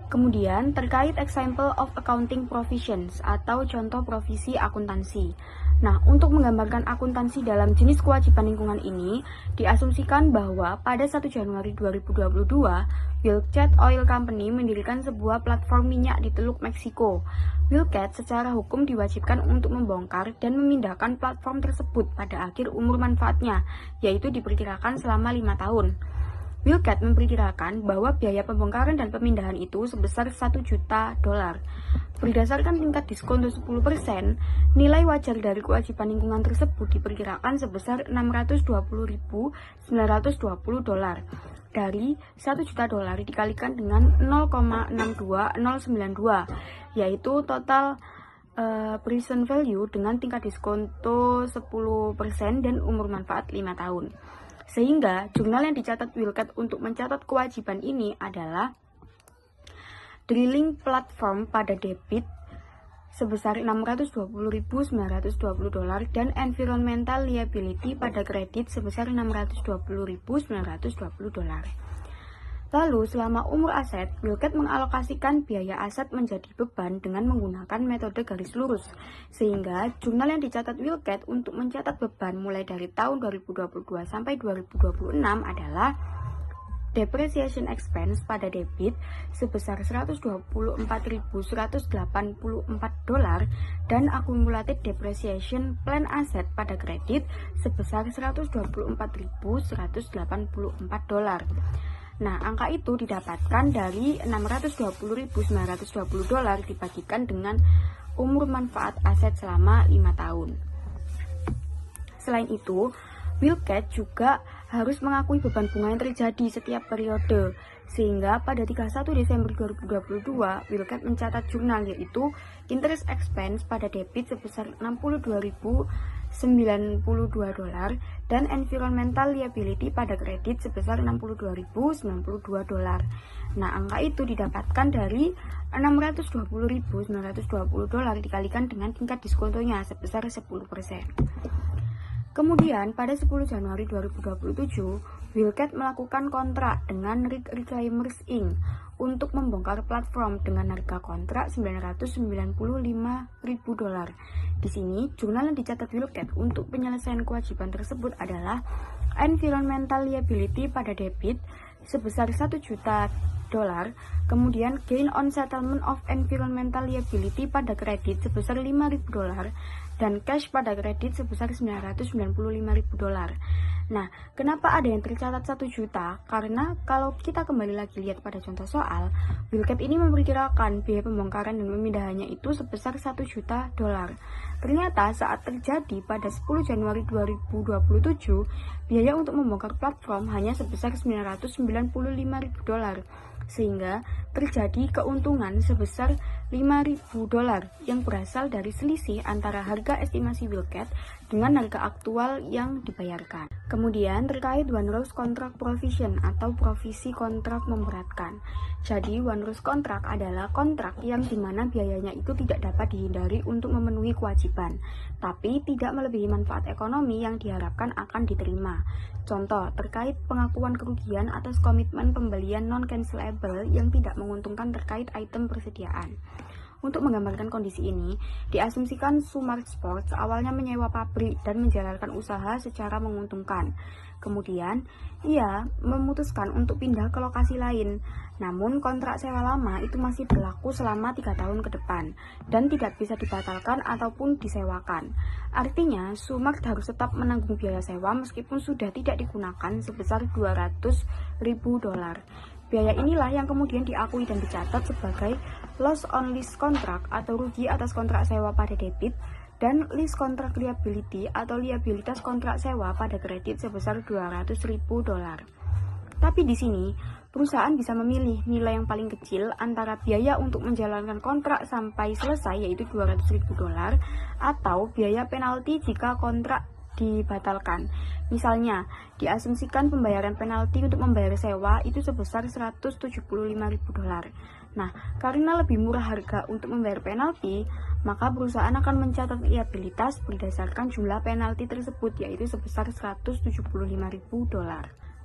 Speaker 1: Kemudian, terkait example of accounting provisions atau contoh provisi akuntansi. Nah, untuk menggambarkan akuntansi dalam jenis kewajiban lingkungan ini, diasumsikan bahwa pada 1 Januari 2022, Wildcat Oil Company mendirikan sebuah platform minyak di Teluk Meksiko. Wildcat secara hukum diwajibkan untuk membongkar dan memindahkan platform tersebut pada akhir umur manfaatnya, yaitu diperkirakan selama 5 tahun. Wildcat memperkirakan bahwa biaya pembongkaran dan pemindahan itu sebesar $1 juta. Berdasarkan tingkat diskon 10%, nilai wajar dari kewajiban lingkungan tersebut diperkirakan sebesar $620.920. Dari $1 juta dikalikan dengan 0,62092, yaitu total present value dengan tingkat diskonto 10% dan umur manfaat 5 tahun. Sehingga jurnal yang dicatat Wildcat untuk mencatat kewajiban ini adalah drilling platform pada debit sebesar $620.920 dan environmental liability pada kredit sebesar $620.920. Lalu, selama umur aset, Wildcat mengalokasikan biaya aset menjadi beban dengan menggunakan metode garis lurus, sehingga jurnal yang dicatat Wildcat untuk mencatat beban mulai dari tahun 2022 sampai 2026 adalah depreciation expense pada debit sebesar $124.184 dan accumulated depreciation plan asset pada kredit sebesar $124.184. Nah, angka itu didapatkan dari $620.920 dibagikan dengan umur manfaat aset selama 5 tahun. Selain itu, Wilkett juga harus mengakui beban bunga yang terjadi setiap periode, sehingga pada 31 Desember 2022, Wilkett mencatat jurnal yaitu interest expense pada debit sebesar $62.092 dan environmental liability pada kredit sebesar $62.092. Nah, angka itu didapatkan dari $620.920 dikalikan dengan tingkat diskontonya sebesar 10%. Kemudian, pada 10 Januari 2027, Wilkett melakukan kontrak dengan Rig Reclaimers Inc. untuk membongkar platform dengan harga kontrak $995.000. Di sini, jurnal yang dicatat Wilkett untuk penyelesaian kewajiban tersebut adalah environmental liability pada debit sebesar $1 juta, kemudian gain on settlement of environmental liability pada kredit sebesar $5.000 dan cash pada kredit sebesar $995.000. Nah, kenapa ada yang tercatat 1 juta? Karena kalau kita kembali lagi lihat pada contoh soal, Wilkett ini memperkirakan biaya pembongkaran dan pemindahannya itu sebesar $1 juta. Ternyata saat terjadi pada 10 Januari 2027, biaya untuk membongkar platform hanya sebesar $995.000, sehingga terjadi keuntungan sebesar $5.000 yang berasal dari selisih antara harga estimasi Wilkett dengan harga aktual yang dibayarkan. Kemudian terkait one rose contract provision atau provisi kontrak memberatkan. Jadi one rose contract adalah kontrak yang dimana biayanya itu tidak dapat dihindari untuk memenuhi kewajiban, tapi tidak melebihi manfaat ekonomi yang diharapkan akan diterima. Contoh, terkait pengakuan kerugian atas komitmen pembelian non-cancelable yang tidak menguntungkan terkait item persediaan. Untuk menggambarkan kondisi ini, diasumsikan Sumart Sports awalnya menyewa pabrik dan menjalankan usaha secara menguntungkan. Kemudian, ia memutuskan untuk pindah ke lokasi lain. Namun, kontrak sewa lama itu masih berlaku selama 3 tahun ke depan dan tidak bisa dibatalkan ataupun disewakan. Artinya, Sumart harus tetap menanggung biaya sewa meskipun sudah tidak digunakan sebesar $200.000. Biaya inilah yang kemudian diakui dan dicatat sebagai loss on lease contract atau rugi atas kontrak sewa pada debit dan lease contract liability atau liabilitas kontrak sewa pada kredit sebesar $200.000. Tapi di sini, perusahaan bisa memilih nilai yang paling kecil antara biaya untuk menjalankan kontrak sampai selesai yaitu $200.000 atau biaya penalti jika kontrak dibatalkan. Misalnya, diasumsikan pembayaran penalti untuk membayar sewa itu sebesar $175.000. Nah, karena lebih murah harga untuk membayar penalti, maka perusahaan akan mencatat liabilitas berdasarkan jumlah penalti tersebut yaitu sebesar $175.000.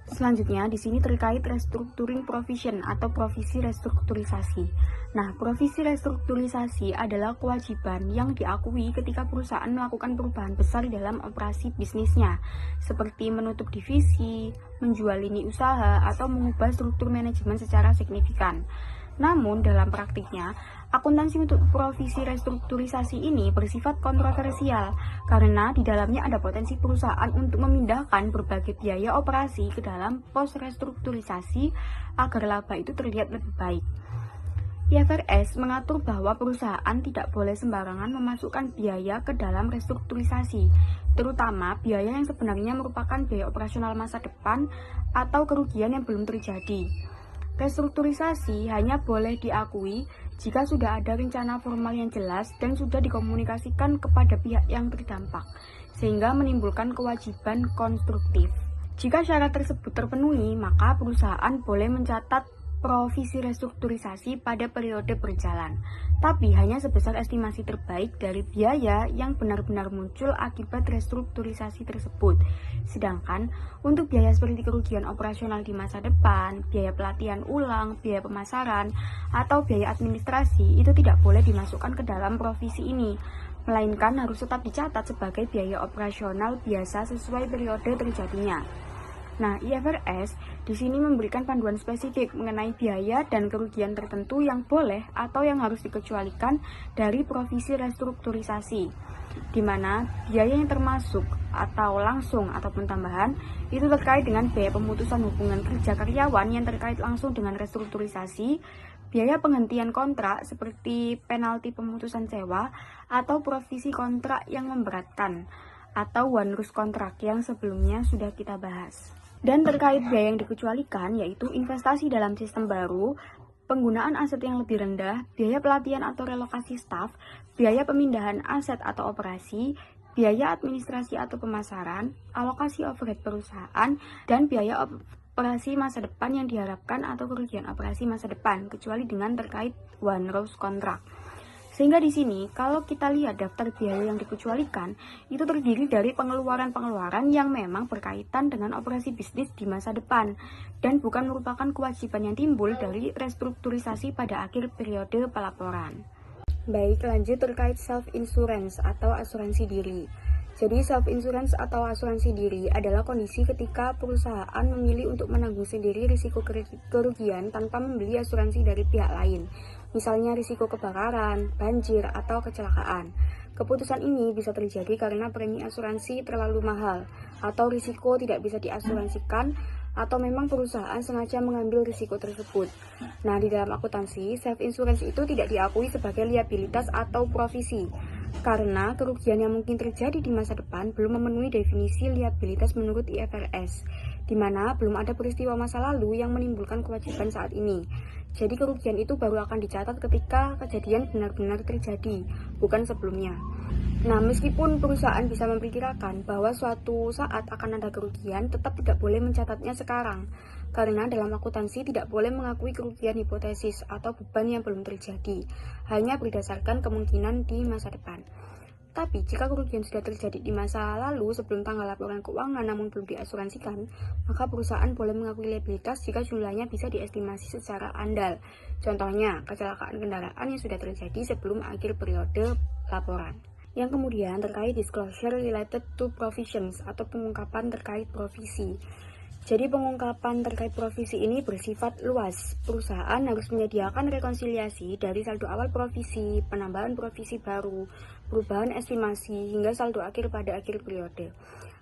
Speaker 1: Selanjutnya, di sini terkait restructuring provision atau provisi restrukturisasi. Nah, provisi restrukturisasi adalah kewajiban yang diakui ketika perusahaan melakukan perubahan besar dalam operasi bisnisnya, seperti menutup divisi, menjual lini usaha, atau mengubah struktur manajemen secara signifikan. Namun, dalam praktiknya, akuntansi untuk provisi restrukturisasi ini bersifat kontroversial karena di dalamnya ada potensi perusahaan untuk memindahkan berbagai biaya operasi ke dalam pos restrukturisasi agar laba itu terlihat lebih baik. IFRS mengatur bahwa perusahaan tidak boleh sembarangan memasukkan biaya ke dalam restrukturisasi, terutama biaya yang sebenarnya merupakan biaya operasional masa depan atau kerugian yang belum terjadi. Restrukturisasi hanya boleh diakui jika sudah ada rencana formal yang jelas dan sudah dikomunikasikan kepada pihak yang terdampak, sehingga menimbulkan kewajiban konstruktif. Jika syarat tersebut terpenuhi, maka perusahaan boleh mencatat provisi restrukturisasi pada periode berjalan, tapi hanya sebesar estimasi terbaik dari biaya yang benar-benar muncul akibat restrukturisasi tersebut. Sedangkan untuk biaya seperti kerugian operasional di masa depan, biaya pelatihan ulang, biaya pemasaran, atau biaya administrasi itu tidak boleh dimasukkan ke dalam provisi ini, melainkan harus tetap dicatat sebagai biaya operasional biasa sesuai periode terjadinya. Nah, IFRS di sini memberikan panduan spesifik mengenai biaya dan kerugian tertentu yang boleh atau yang harus dikecualikan dari provisi restrukturisasi, di mana biaya yang termasuk atau langsung ataupun tambahan itu terkait dengan biaya pemutusan hubungan kerja karyawan yang terkait langsung dengan restrukturisasi, biaya penghentian kontrak seperti penalti pemutusan sewa, atau provisi kontrak yang memberatkan, atau one rus kontrak yang sebelumnya sudah kita bahas. Dan terkait biaya yang dikecualikan yaitu investasi dalam sistem baru, penggunaan aset yang lebih rendah, biaya pelatihan atau relokasi staf, biaya pemindahan aset atau operasi, biaya administrasi atau pemasaran, alokasi overhead perusahaan, dan biaya operasi masa depan yang diharapkan atau kerugian operasi masa depan, kecuali dengan terkait one rus kontrak. Sehingga di sini, kalau kita lihat daftar biaya yang dikecualikan, itu terdiri dari pengeluaran-pengeluaran yang memang berkaitan dengan operasi bisnis di masa depan, dan bukan merupakan kewajiban yang timbul dari restrukturisasi pada akhir periode pelaporan. Baik, lanjut terkait self-insurance atau asuransi diri. Jadi self-insurance atau asuransi diri adalah kondisi ketika perusahaan memilih untuk menanggung sendiri risiko kerugian tanpa membeli asuransi dari pihak lain. Misalnya risiko kebakaran, banjir, atau kecelakaan. Keputusan ini bisa terjadi karena premi asuransi terlalu mahal, atau risiko tidak bisa diasuransikan, atau memang perusahaan sengaja mengambil risiko tersebut. Nah, di dalam akuntansi, self-insurance itu tidak diakui sebagai liabilitas atau provisi, karena kerugian yang mungkin terjadi di masa depan belum memenuhi definisi liabilitas menurut IFRS, di mana belum ada peristiwa masa lalu yang menimbulkan kewajiban saat ini. Jadi kerugian itu baru akan dicatat ketika kejadian benar-benar terjadi, bukan sebelumnya. Nah, meskipun perusahaan bisa memperkirakan bahwa suatu saat akan ada kerugian, tetap tidak boleh mencatatnya sekarang, karena dalam akuntansi tidak boleh mengakui kerugian hipotesis atau beban yang belum terjadi, hanya berdasarkan kemungkinan di masa depan. Tapi jika kerugian sudah terjadi di masa lalu sebelum tanggal laporan keuangan namun belum diasuransikan, maka perusahaan boleh mengakui liabilitas jika jumlahnya bisa diestimasi secara andal. Contohnya, kecelakaan kendaraan yang sudah terjadi sebelum akhir periode laporan. Yang kemudian terkait disclosure related to provisions atau pengungkapan terkait provisi. Jadi pengungkapan terkait provisi ini bersifat luas. Perusahaan harus menyediakan rekonsiliasi dari saldo awal provisi, penambahan provisi baru, perubahan estimasi, hingga saldo akhir pada akhir periode.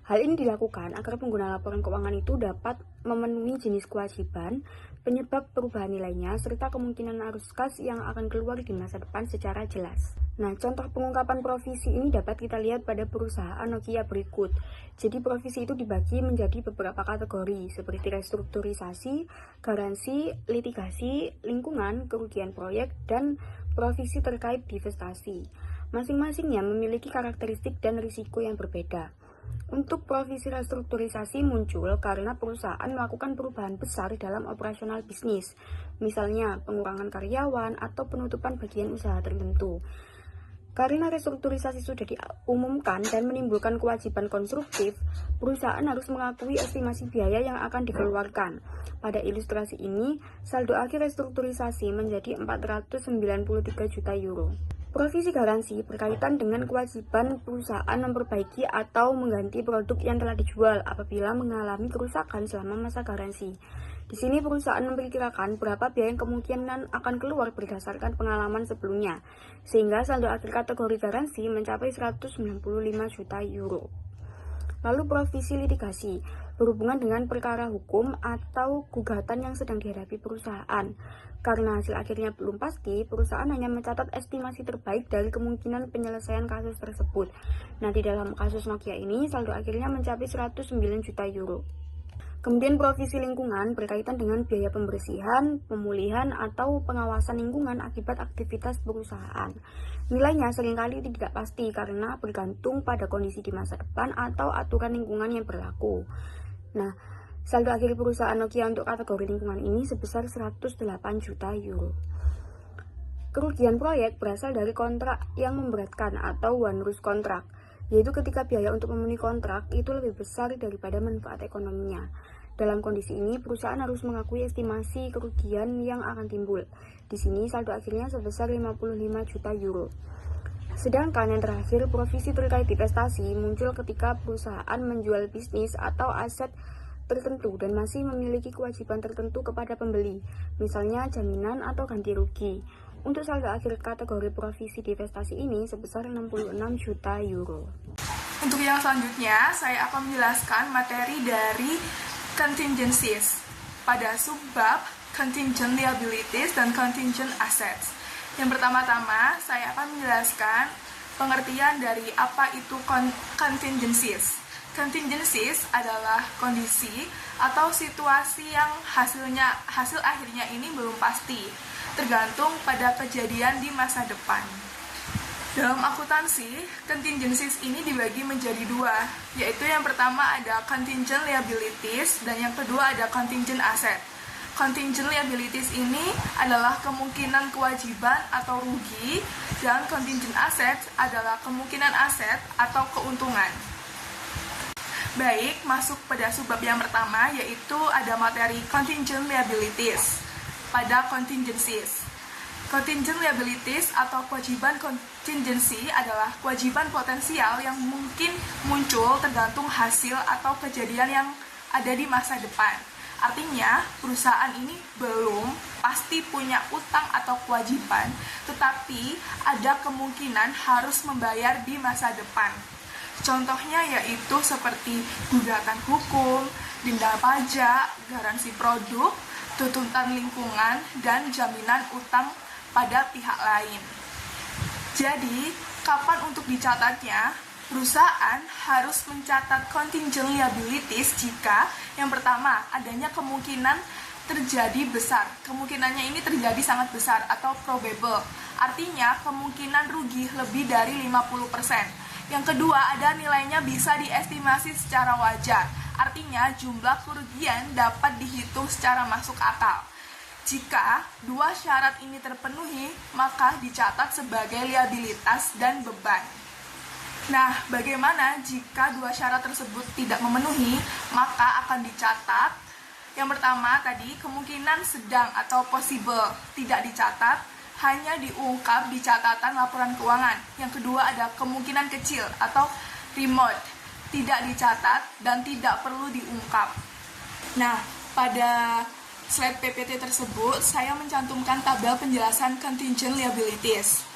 Speaker 1: Hal ini dilakukan agar pengguna laporan keuangan itu dapat memenuhi jenis kewajiban, penyebab perubahan nilainya, serta kemungkinan arus kas yang akan keluar di masa depan secara jelas. Nah, contoh pengungkapan provisi ini dapat kita lihat pada perusahaan Nokia berikut. Jadi provisi itu dibagi menjadi beberapa kategori seperti restrukturisasi, garansi, litigasi, lingkungan, kerugian proyek, dan provisi terkait divestasi. Masing-masingnya memiliki karakteristik dan risiko yang berbeda. Untuk provisi restrukturisasi muncul karena perusahaan melakukan perubahan besar dalam operasional bisnis, misalnya pengurangan karyawan atau penutupan bagian usaha tertentu. Karena restrukturisasi sudah diumumkan dan menimbulkan kewajiban konstruktif, perusahaan harus mengakui estimasi biaya yang akan dikeluarkan. Pada ilustrasi ini, saldo akhir restrukturisasi menjadi 493 juta euro. Provisi garansi berkaitan dengan kewajiban perusahaan memperbaiki atau mengganti produk yang telah dijual apabila mengalami kerusakan selama masa garansi. Di sini perusahaan memperkirakan berapa biaya yang kemungkinan akan keluar berdasarkan pengalaman sebelumnya, sehingga saldo akhir kategori garansi mencapai 195 juta euro. Lalu provisi litigasi berhubungan dengan perkara hukum atau gugatan yang sedang dihadapi perusahaan. Karena hasil akhirnya belum pasti, perusahaan hanya mencatat estimasi terbaik dari kemungkinan penyelesaian kasus tersebut. Nah, di dalam kasus Nokia ini, saldo akhirnya mencapai 109 juta euro. Kemudian provisi lingkungan berkaitan dengan biaya pembersihan, pemulihan, atau pengawasan lingkungan akibat aktivitas perusahaan. Nilainya seringkali tidak pasti karena bergantung pada kondisi di masa depan atau aturan lingkungan yang berlaku. Nah, saldo akhir perusahaan Nokia untuk kategori lingkungan ini sebesar 108 juta euro. Kerugian proyek berasal dari kontrak yang memberatkan atau one rus kontrak, yaitu ketika biaya untuk memenuhi kontrak itu lebih besar daripada manfaat ekonominya. Dalam kondisi ini, perusahaan harus mengakui estimasi kerugian yang akan timbul. Di sini, saldo akhirnya sebesar 55 juta euro. Sedangkan yang terakhir, provisi terkait divestasi muncul ketika perusahaan menjual bisnis atau aset tertentu dan masih memiliki kewajiban tertentu kepada pembeli, misalnya jaminan atau ganti rugi. Untuk saldo akhir kategori provisi divestasi ini sebesar 66 juta euro.
Speaker 4: Untuk yang selanjutnya, saya akan menjelaskan materi dari contingencies pada subbab contingent liabilities dan contingent assets. Yang pertama-tama, saya akan menjelaskan pengertian dari apa itu contingencies. Contingencies adalah kondisi atau situasi yang hasil akhirnya ini belum pasti, tergantung pada kejadian di masa depan. Dalam akuntansi, contingencies ini dibagi menjadi dua, yaitu yang pertama ada contingent liabilities dan yang kedua ada contingent asset. Contingent liabilities ini adalah kemungkinan kewajiban atau rugi, dan contingent asset adalah kemungkinan aset atau keuntungan. Baik, masuk pada subbab yang pertama, yaitu ada materi contingent liabilities pada contingencies. Contingent liabilities atau kewajiban contingency adalah kewajiban potensial yang mungkin muncul tergantung hasil atau kejadian yang ada di masa depan. Artinya, perusahaan ini belum pasti punya utang atau kewajiban, tetapi ada kemungkinan harus membayar di masa depan. Contohnya yaitu seperti gugatan hukum, denda pajak, garansi produk, tuntutan lingkungan, dan jaminan utang pada pihak lain. Jadi, kapan untuk dicatatnya? Perusahaan harus mencatat contingent liabilities jika yang pertama adanya kemungkinan terjadi besar. Kemungkinannya ini terjadi sangat besar atau probable. Artinya kemungkinan rugi lebih dari 50%. Yang kedua, ada nilainya bisa diestimasi secara wajar. Artinya jumlah kerugian dapat dihitung secara masuk akal. Jika dua syarat ini terpenuhi, maka dicatat sebagai liabilitas dan beban. Nah, bagaimana jika dua syarat tersebut tidak memenuhi, maka akan dicatat. Yang pertama tadi, kemungkinan sedang atau possible tidak dicatat, hanya diungkap di catatan laporan keuangan. Yang kedua ada kemungkinan kecil atau remote, tidak dicatat dan tidak perlu diungkap. Nah, pada slide PPT tersebut, saya mencantumkan tabel penjelasan contingent liabilities.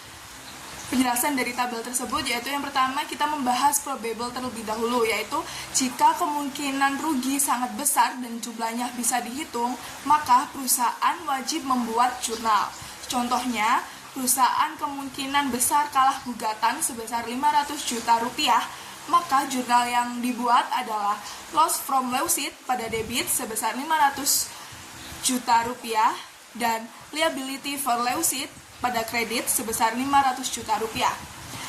Speaker 4: Penjelasan dari tabel tersebut yaitu yang pertama kita membahas probable terlebih dahulu, yaitu jika kemungkinan rugi sangat besar dan jumlahnya bisa dihitung, maka perusahaan wajib membuat jurnal. Contohnya, perusahaan kemungkinan besar kalah gugatan sebesar 500 juta rupiah, maka jurnal yang dibuat adalah loss from lawsuit pada debit sebesar 500 juta rupiah dan liability for lawsuit pada kredit sebesar 500 juta rupiah.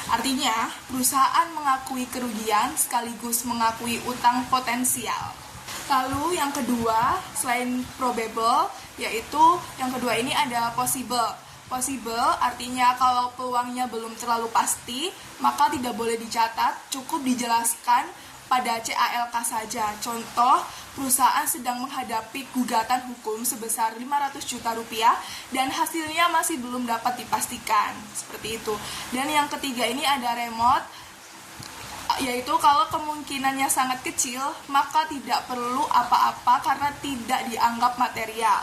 Speaker 4: Artinya, perusahaan mengakui kerugian sekaligus mengakui utang potensial. Lalu yang kedua, selain probable, yaitu yang kedua ini ada possible. Possible artinya kalau peluangnya belum terlalu pasti, maka tidak boleh dicatat, cukup dijelaskan pada CALK saja. Contoh, perusahaan sedang menghadapi gugatan hukum sebesar 500 juta rupiah dan hasilnya masih belum dapat dipastikan. Seperti itu. Dan yang ketiga ini ada remote, yaitu kalau kemungkinannya sangat kecil, maka tidak perlu apa-apa karena tidak dianggap material.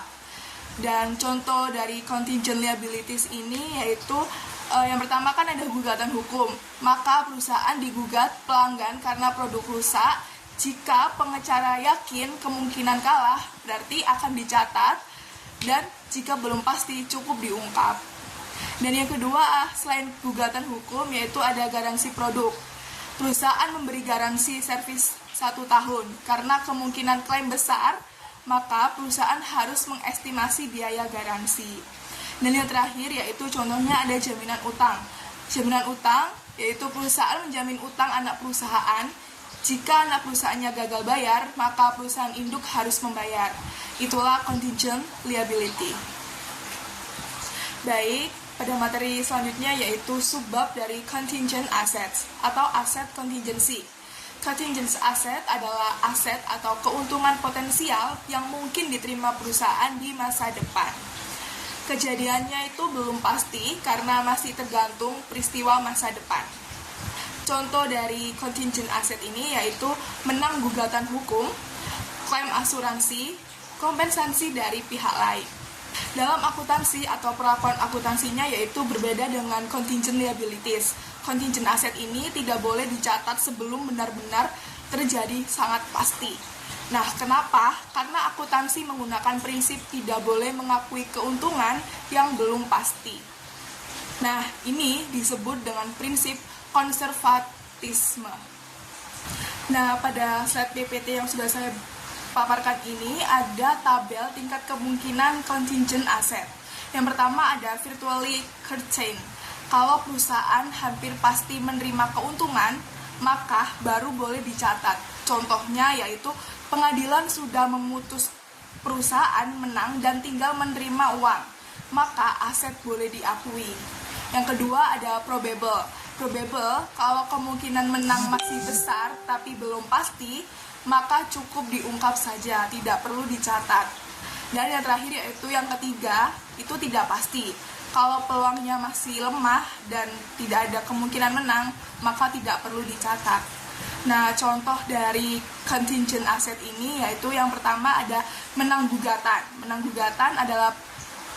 Speaker 4: Dan contoh dari contingent liabilities ini yaitu yang pertama kan ada gugatan hukum, maka perusahaan digugat pelanggan karena produk rusak. Jika pengacara yakin kemungkinan kalah, berarti akan dicatat, dan jika belum pasti cukup diungkap. Dan yang kedua, selain gugatan hukum, yaitu ada garansi produk. Perusahaan memberi garansi servis 1 tahun, karena kemungkinan klaim besar, maka perusahaan harus mengestimasi biaya garansi. Dan yang terakhir yaitu contohnya ada jaminan utang. Jaminan utang yaitu perusahaan menjamin utang anak perusahaan. Jika anak perusahaannya gagal bayar, maka perusahaan induk harus membayar. Itulah contingent liability. Baik, pada materi selanjutnya yaitu subbab dari contingent assets atau asset contingency. Contingent asset adalah aset atau keuntungan potensial yang mungkin diterima perusahaan di masa depan. Kejadiannya itu belum pasti karena masih tergantung peristiwa masa depan. Contoh dari contingent asset ini yaitu menang gugatan hukum. klaim asuransi, kompensasi dari pihak lain. Dalam akuntansi atau perlakuan akuntansinya yaitu berbeda dengan contingent liabilities. Contingent aset ini tidak boleh dicatat sebelum benar-benar terjadi sangat pasti. Nah, kenapa? Karena akuntansi menggunakan prinsip tidak boleh mengakui keuntungan yang belum pasti. Nah, ini disebut dengan prinsip konservatisme. Nah, pada slide PPT yang sudah saya paparkan ini ada tabel tingkat kemungkinan contingent asset. Yang pertama ada virtually certain. Kalau perusahaan hampir pasti menerima keuntungan, maka baru boleh dicatat. Contohnya yaitu pengadilan sudah memutus perusahaan menang dan tinggal menerima uang, maka aset boleh diakui. Yang kedua ada probable. Probable, kalau kemungkinan menang masih besar tapi belum pasti, maka cukup diungkap saja, tidak perlu dicatat. Dan yang terakhir yaitu yang ketiga, itu tidak pasti. Kalau peluangnya masih lemah dan tidak ada kemungkinan menang, maka tidak perlu dicatat. Nah, contoh dari contingent asset ini yaitu yang pertama ada menang gugatan. Menang gugatan adalah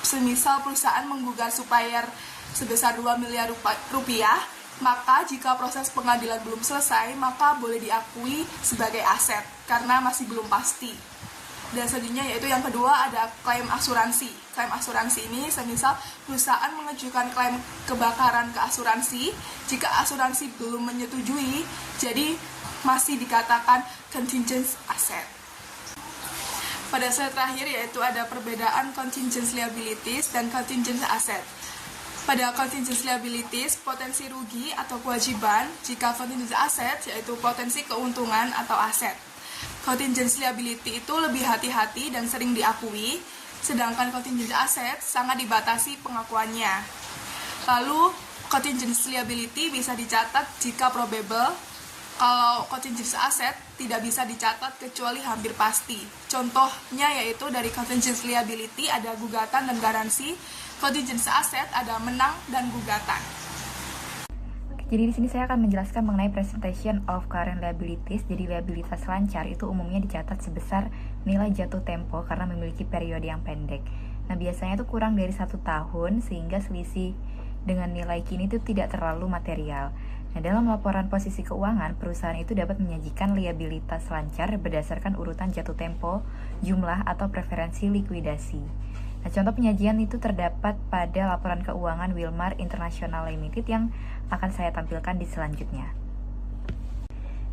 Speaker 4: semisal perusahaan menggugat supplier sebesar 2 miliar rupiah, maka jika proses pengadilan belum selesai, maka boleh diakui sebagai aset karena masih belum pasti. Dan selanjutnya yaitu yang kedua ada klaim asuransi. Klaim asuransi ini semisal perusahaan mengajukan klaim kebakaran ke asuransi, jika asuransi belum menyetujui, jadi masih dikatakan contingent asset. Pada slide terakhir yaitu ada perbedaan contingent liabilities dan contingent asset. Pada contingent liabilities, potensi rugi atau kewajiban, jika contingent asset yaitu potensi keuntungan atau aset. Contingent liability itu lebih hati-hati dan sering diakui, sedangkan contingent asset sangat dibatasi pengakuannya. Lalu, contingent liability bisa dicatat jika probable, kalau contingent asset tidak bisa dicatat kecuali hampir pasti. Contohnya yaitu dari contingent liability ada gugatan dan garansi, contingent asset ada menang dan gugatan.
Speaker 3: Jadi di sini saya akan menjelaskan mengenai presentation of current liabilities. Jadi liabilitas lancar itu umumnya dicatat sebesar nilai jatuh tempo karena memiliki periode yang pendek. Nah, biasanya itu kurang dari 1 tahun sehingga selisih dengan nilai kini itu tidak terlalu material. Nah, dalam laporan posisi keuangan, perusahaan itu dapat menyajikan liabilitas lancar berdasarkan urutan jatuh tempo, jumlah atau preferensi likuidasi. Nah, contoh penyajian itu terdapat pada laporan keuangan Wilmar International Limited yang akan saya tampilkan di selanjutnya.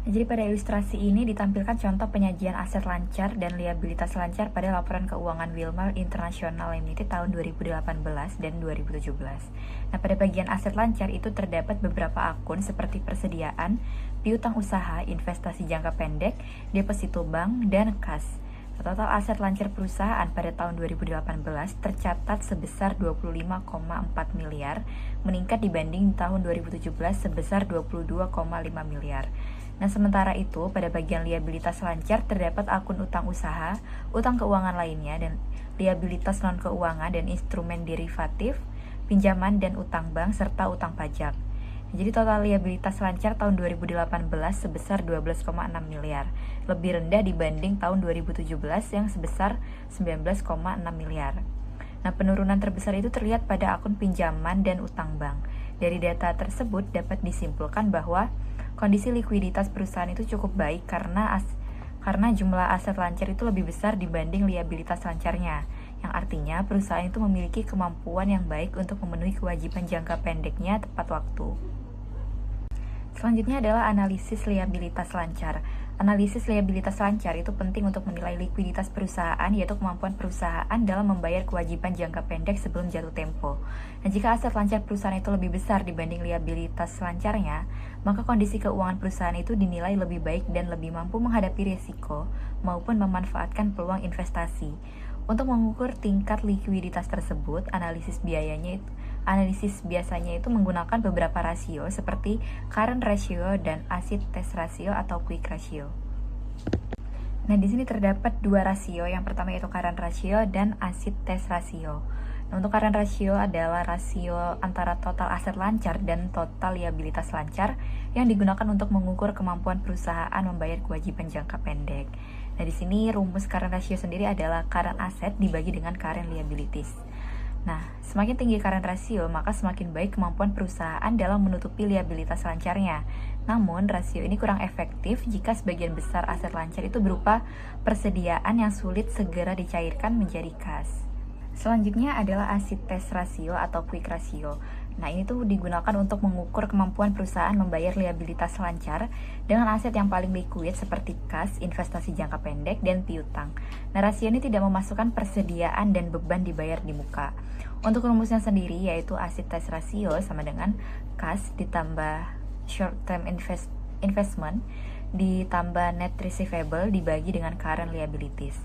Speaker 3: Nah, jadi pada ilustrasi ini ditampilkan contoh penyajian aset lancar dan liabilitas lancar pada laporan keuangan Wilmar International Limited tahun 2018 dan 2017. Nah, pada bagian aset lancar itu terdapat beberapa akun seperti persediaan, piutang usaha, investasi jangka pendek, deposito bank, dan kas. Total aset lancar perusahaan pada tahun 2018 tercatat sebesar 25,4 miliar, meningkat dibanding tahun 2017 sebesar 22,5 miliar. Nah, sementara itu, pada bagian liabilitas lancar terdapat akun utang usaha, utang keuangan lainnya, dan liabilitas non-keuangan dan instrumen derivatif, pinjaman dan utang bank, serta utang pajak. Jadi total liabilitas lancar tahun 2018 sebesar 12,6 miliar, lebih rendah dibanding tahun 2017 yang sebesar 19,6 miliar. Nah, penurunan terbesar itu terlihat pada akun pinjaman dan utang bank. Dari data tersebut dapat disimpulkan bahwa kondisi likuiditas perusahaan itu cukup baik karena jumlah aset lancar itu lebih besar dibanding liabilitas lancarnya, yang artinya perusahaan itu memiliki kemampuan yang baik untuk memenuhi kewajiban jangka pendeknya tepat waktu. Selanjutnya adalah analisis liabilitas lancar. Analisis liabilitas lancar itu penting untuk menilai likuiditas perusahaan, yaitu kemampuan perusahaan dalam membayar kewajiban jangka pendek sebelum jatuh tempo. Nah, jika aset lancar perusahaan itu lebih besar dibanding liabilitas lancarnya, maka kondisi keuangan perusahaan itu dinilai lebih baik dan lebih mampu menghadapi risiko maupun memanfaatkan peluang investasi. Untuk mengukur tingkat likuiditas tersebut, analisis biasanya itu menggunakan beberapa rasio seperti current ratio dan acid test ratio atau quick ratio. Nah, di sini terdapat 2 rasio. Yang pertama yaitu current ratio dan acid test ratio. Nah, untuk current ratio adalah rasio antara total aset lancar dan total liabilitas lancar yang digunakan untuk mengukur kemampuan perusahaan membayar kewajiban jangka pendek. Nah, di sini rumus current ratio sendiri adalah current asset dibagi dengan current liabilities. Nah, semakin tinggi current ratio, maka semakin baik kemampuan perusahaan dalam menutupi liabilitas lancarnya. Namun, rasio ini kurang efektif jika sebagian besar aset lancar itu berupa persediaan yang sulit segera dicairkan menjadi kas. Selanjutnya adalah acid test ratio atau quick ratio. Nah, ini tuh digunakan untuk mengukur kemampuan perusahaan membayar liabilitas lancar dengan aset yang paling liquid seperti kas, investasi jangka pendek, dan piutang. Nah, rasio ini tidak memasukkan persediaan dan beban dibayar di muka. Untuk rumusnya sendiri yaitu acid test ratio sama dengan kas ditambah short term investment ditambah net receivable dibagi dengan current liabilities.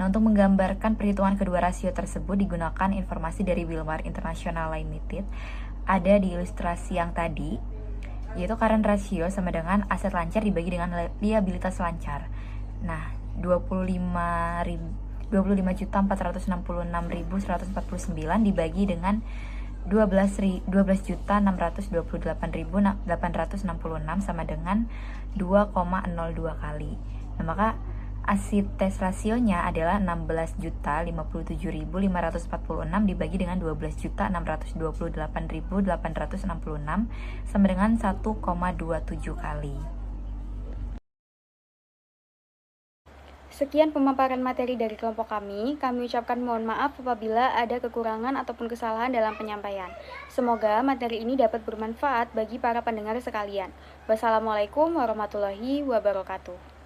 Speaker 3: Nah, untuk menggambarkan perhitungan kedua rasio tersebut digunakan informasi dari Wilmar International Limited ada di ilustrasi yang tadi, yaitu current ratio sama dengan aset lancar dibagi dengan liabilitas lancar. Nah, 25.466.149 dibagi dengan 12.628.866 sama dengan 2,02 kali. Nah, maka acid test rasionya adalah 16.057.546 dibagi dengan 12.628.866 sama dengan 1,27 kali.
Speaker 1: Sekian pemaparan materi dari kelompok kami. Kami ucapkan mohon maaf apabila ada kekurangan ataupun kesalahan dalam penyampaian. Semoga materi ini dapat bermanfaat bagi para pendengar sekalian. Wassalamualaikum warahmatullahi wabarakatuh.